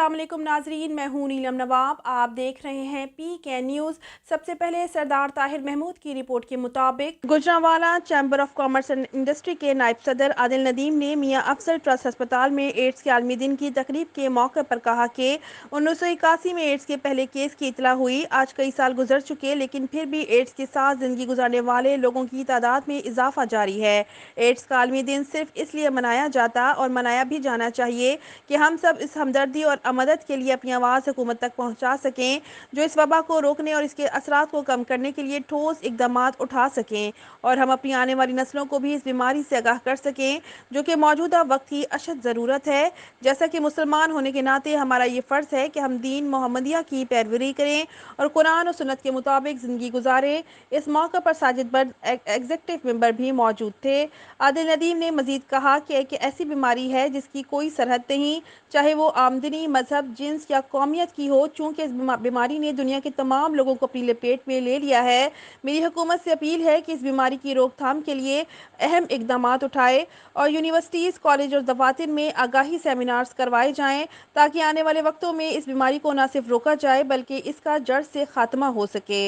अस्सलाम वालेकुम नाजरीन, मैं हूं नीलम नवाब। आप देख रहे हैं PK न्यूज़। सबसे पहले सरदार ताहिर महमूद की रिपोर्ट के मुताबिक Gujranwala chamber of commerce and industry के नायब सदर आदिल नदीम ने मियां अफसर ट्रस्ट अस्पताल में एड्स के आलमी दिन की तकरीब के मौके पर कहा कि 1981 में एड्स के पहले केस की इतला हुई। आज कई साल गुजर चुके, लेकिन फिर भी एड्स के साथ जिंदगी गुजारने वाले लोगों की तादाद में इजाफा जारी है। एड्स का आलमी दिन सिर्फ इसलिए मनाया जाता और मनाया भी जाना चाहिए कि हम सब इस हमदर्दी और मदद के लिए अपनी आवाज़ हुकूमत तक पहुंचा सकें, जो इस वबा को रोकने और इसके असरात को कम करने के लिए ठोस इकदामात उठा सकें, और हम अपनी आने वाली नस्लों को भी इस बीमारी से आगाह कर सकें, जो कि मौजूदा वक्त की अशद ज़रूरत है। जैसा कि मुसलमान होने के नाते हमारा ये फ़र्ज़ है कि हम दीन मोहम्मदिया की पैरवी करें और कुरान और सुन्नत के मुताबिक ज़िंदगी गुजारें। इस मौके पर साजिद बर्द एग्जीक्यूटिव मेंबर भी मौजूद थे। आदिल नदीम ने मजीद कहा कि एक ऐसी बीमारी है जिसकी कोई सरहद नहीं, चाहे वो आमदनी, मजहब, जिन्स या कौमियत की हो। चूँकि इस बीमारी ने दुनिया के तमाम लोगों को अपनी लपेट में ले लिया है, मेरी हुकूमत से अपील है कि इस बीमारी की रोकथाम के लिए अहम इकदामात उठाए और यूनिवर्सिटीज़, कॉलेज और दफातर में आगाही सेमिनार्स करवाए जाएँ, ताकि आने वाले वक्तों में इस बीमारी को न सिर्फ रोका जाए बल्कि इसका जड़ से खात्मा हो सके।